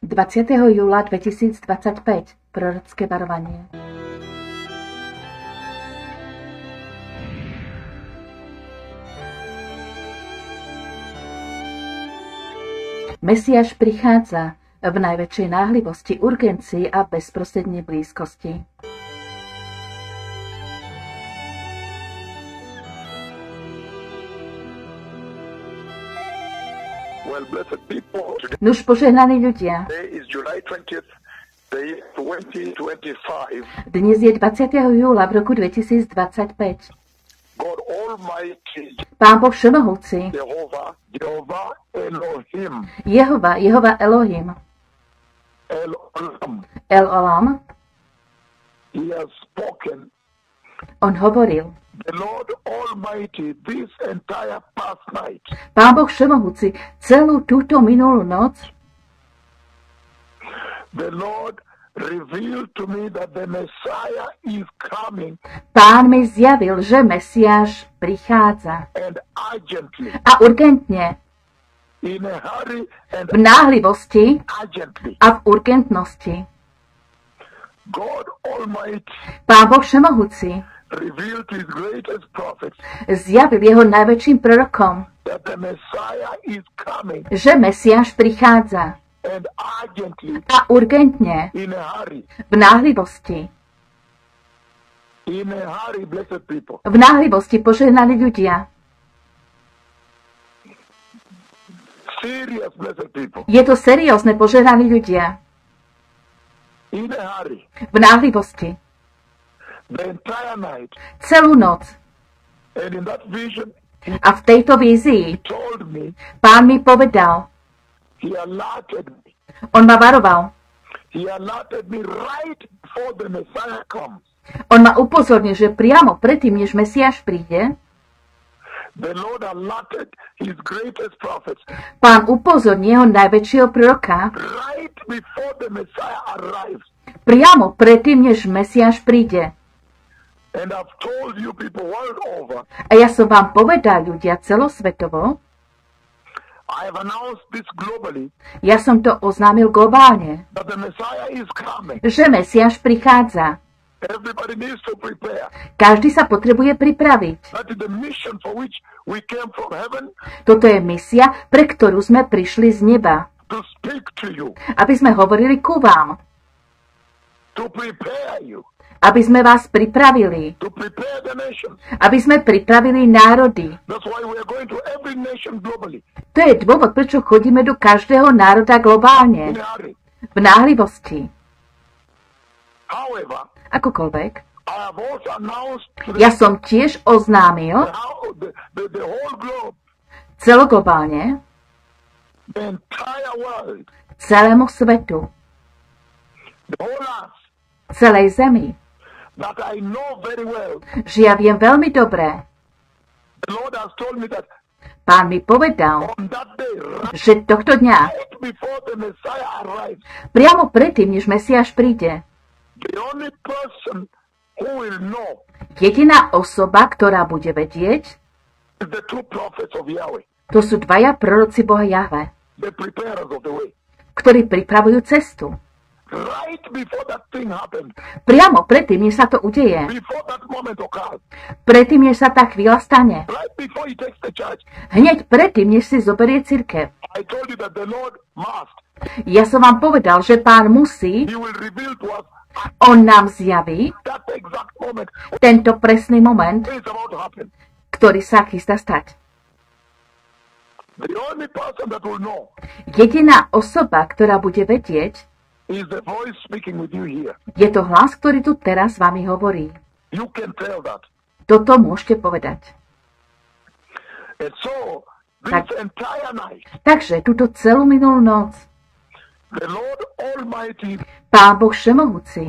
20. júla 2025. Prorocké varovanie. Mesiáš prichádza v najväčšej náhlivosti, urgencii a bezprostrednej blízkosti. Nuž požehnaní ľudia. Dnes je 20. júla v roku 2025. Pán Boh všemohúci, Jehova Elohim, El Olam, on hovoril. Pán Boh všemohúci, celú túto minulú noc Pán mi zjavil, že Mesiáš prichádza. A urgentne, v náhlivosti a v urgentnosti. Pán Boh všemohúci zjavil jeho najväčším prorokom, že Mesiáš prichádza. A urgentne, v náhlivosti. V náhlivosti požehnaní ľudia. Je to seriózne, požehnaní ľudia. V náhlivosti. Celú noc. A v tejto vízii Pán mi povedal, on ma varoval. On ma upozornil, že priamo predtým, než Mesiáš príde, Pán upozorní jeho najväčšieho proroka priamo predtým, než Mesiáš príde. A ja som vám povedal, ľudia, celosvetovo, ja som to oznámil globálne, že Mesiáš prichádza. Každý sa potrebuje pripraviť. Toto je misia, pre ktorú sme prišli z neba. Aby sme hovorili ku vám. Aby sme vás pripravili. Aby sme pripravili národy. To je dôvod, prečo chodíme do každého národa globálne. V náhlivosti. Akokoľvek. Ja som tiež oznámil celoglobálne celému svetu, celej zemi, že ja viem veľmi dobre. Pán mi povedal, že tohto dňa, priamo predtým, než Mesiáš príde, jediná osoba, ktorá bude vedieť, to sú dvaja proroci Boha Jahve, ktorí pripravujú cestu. Priamo predtým, než sa to udeje. Predtým, než sa tá chvíľa stane. Hneď predtým, než si zoberie cirkev. Ja som vám povedal, že Pán musí, on nám zjaví tento presný moment, ktorý sa chystá stať. Jediná osoba, ktorá bude vedieť, je to hlas, ktorý tu teraz s vami hovorí. Toto môžete povedať. Takže túto celú minulú noc Pán Boh všemohúci,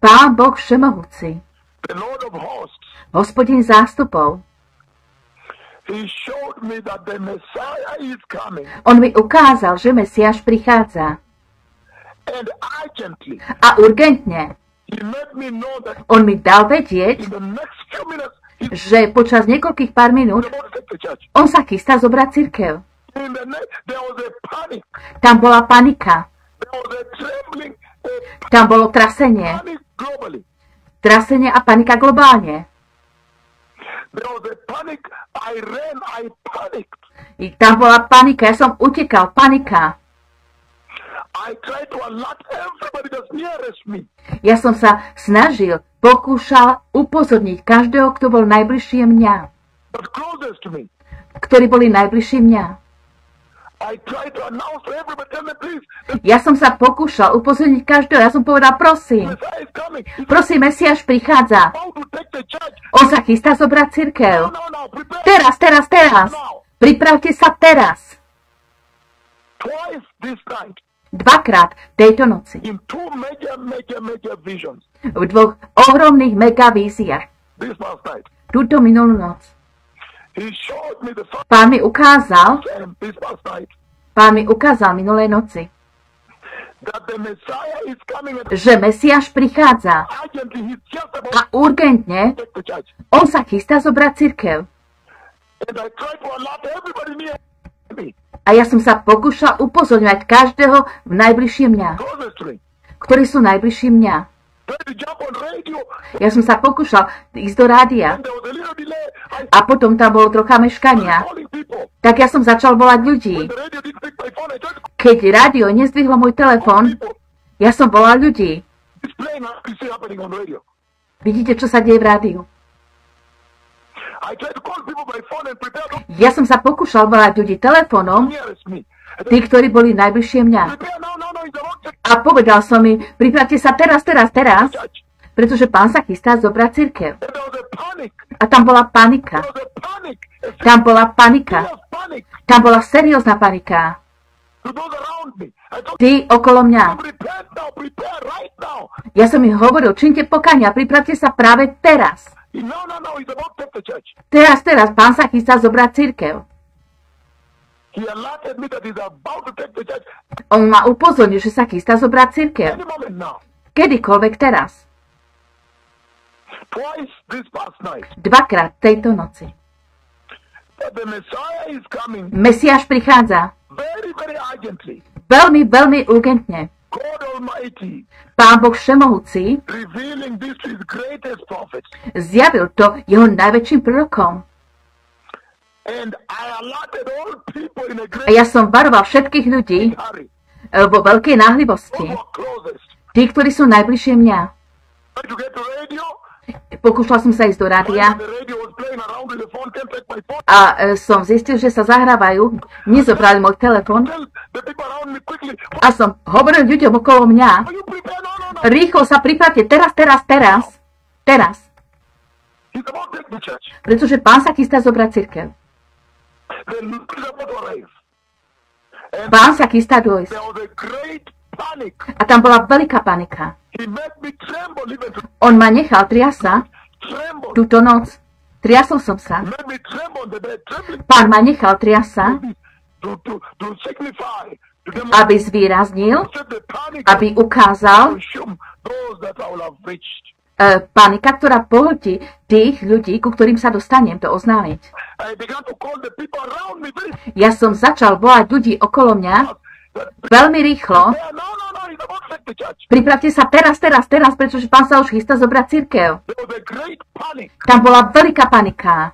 Pán Boh všemohúci, Hospodin zástupov, on mi ukázal, že Mesiáš prichádza. A urgentne on mi dal vedieť, že počas niekoľkých pár minút on sa chystá zobrať cirkev. Tam bola panika. Tam bolo trasenie. Trasenie a panika globálne. Tam bola panika, ja som utekal, panika. Ja som sa snažil, pokúšal upozorniť každého, kto bol najbližšie mňa. Ktorí boli najbližšie mňa. Ja som sa pokúšal upozorniť každého. Ja som povedal, prosím, Mesiáš prichádza. On sa chystá zobrať cirkev. Teraz. Pripravte sa teraz. Dvakrát tejto noci. V dvoch ohromných megavíziách. Túto minulú noc. Pán mi ukázal minulej noci, že Mesiáš prichádza a urgentne on sa chystá zobrať cirkev. A ja som sa pokúšal upozorňovať každého v najbližšie mňa, ktorí sú najbližšie mňa. Ja som sa pokúšal ísť do rádia a potom tam bolo trocha meškania. Tak ja som začal volať ľudí. Keď rádio nezdvihlo môj telefón, ja som volal ľudí. Vidíte, čo sa deje v rádiu? Ja som sa pokúšal volať ľudí telefónom, tí, ktorí boli najbližšie mňa. A povedal som im, pripravte sa teraz, pretože Pán sa chystá zobrať cirkev. A tam bola panika. Tam bola seriózna panika. Tí okolo mňa. Ja som im hovoril, činte pokania, pripravte sa práve teraz. Teraz, Pán sa chystá zobrať cirkev. On ma upozornil, že sa chystá zobrať cirkev. Kedykoľvek teraz. Dvakrát tejto noci. Mesiáš prichádza. Veľmi, veľmi urgentne. Pán Boh Všemohúci zjavil to jeho najväčším prorokom. A ja som varoval všetkých ľudí vo veľkej náhlivosti. Tí, ktorí sú najbližšie mňa. Pokúšal som sa ísť do rádia a som zistil, že sa zahrávajú. Nezobrali môj telefon a som hovoril ľuďom okolo mňa. Rýchlo sa pripravte, teraz. Pretože Pán sa chystá zobrať cirkev. Pán sa chystá dôjsť. A tam bola veľká panika. On ma nechal triasa túto noc. Triasol som sa. Pán ma nechal triasa, aby zvýraznil, aby ukázal panika, ktorá pohltí tých ľudí, ku ktorým sa dostanem to oznámiť. Ja som začal volať ľudí okolo mňa veľmi rýchlo. Pripravte sa teraz, pretože Pán sa už chystá zobrať cirkev. Tam bola veľká panika.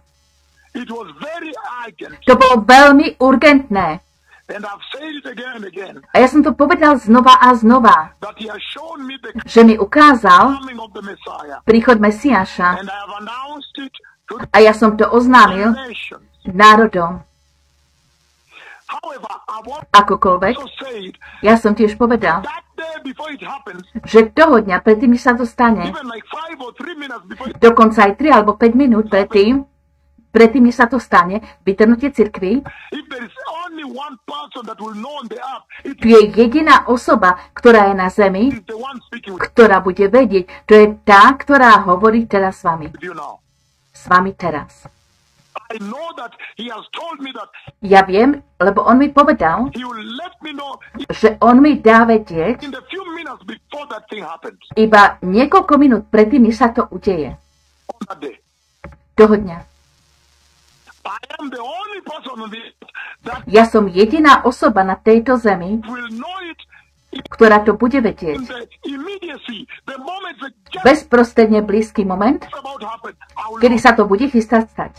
To bolo veľmi urgentné. A ja som to povedal znova a znova, že mi ukázal príchod Mesiáša a ja som to oznámil národom. Akokoľvek, ja som tiež povedal, že toho dňa predtým, než sa to stane, dokonca aj 3 alebo 5 minút predtým, než sa to stane, vytrhnutie cirkvi, tu je jediná osoba, ktorá je na zemi, ktorá bude vedieť, to je tá, ktorá hovorí teraz s vami. S vami teraz. Ja viem, lebo on mi povedal, že on mi dá vedieť iba niekoľko minút predtým, než sa to udeje. Toho dňa. Ja som jediná osoba na tejto zemi, ktorá to bude vedieť. Bezprostredne blízky moment, kedy sa to bude chystať stať.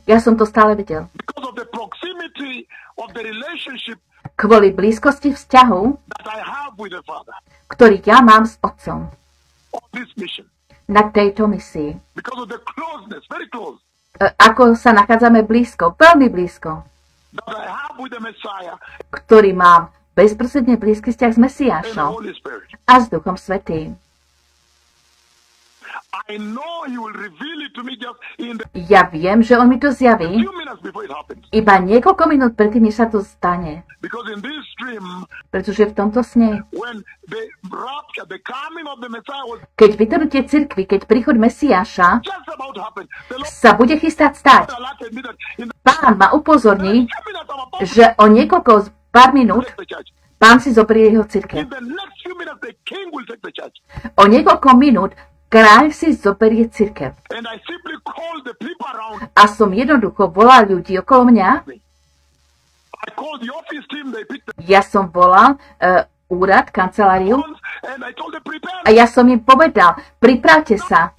Ja som to stále vedel. Kvôli blízkosti vzťahu, ktorý ja mám s Otcom na tejto misii. Ako sa nachádzame blízko, veľmi blízko, ktorý mám bezprostredne blízky vzťah s Mesiášom a s Duchom Svätým. Ja viem, že on mi to zjaví iba niekoľko minút predtým, než sa to stane. Pretože v tomto sne, keď vytrhnutie cirkvi, keď príchod Mesiáša sa bude chystať stať, Pán ma upozorní, že o niekoľko pár minút Pán si zoberie jeho cirkev. O niekoľko minút kráľ si zoberie cirkev. A som jednoducho volal ľudí okolo mňa. Ja som volal úrad, kanceláriu. A ja som im povedal, pripravte sa.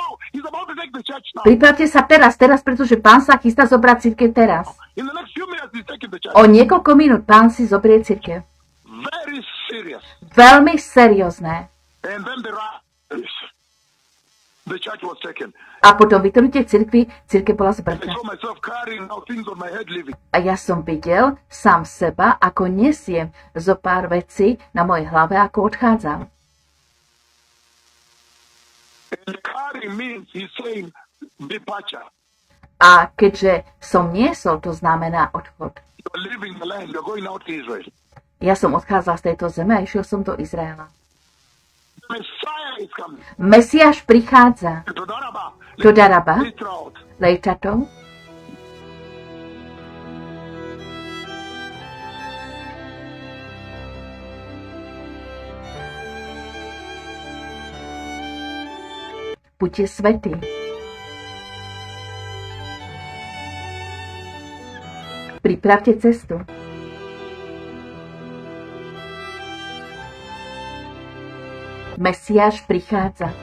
Pripravte sa teraz, pretože Pán sa chystá zobrať cirkev teraz. O niekoľko minút Pán si zoberie cirkev. Veľmi seriózne. A potom vytrhnutie cirkvi, cirkev bola zbratá. A ja som videl sám seba, ako nesiem zo pár vecí na mojej hlave, ako odchádzam. A keďže som niesol, to znamená odchod. Ja som odchádzal z tejto zeme a išiel som do Izraela. Mesiáš prichádza. Todaraba, Lejčatov. Buďte svätí. Pripravte cestu. Mesiáš prichádza.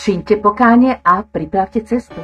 Čiňte pokánie a pripravte cestu.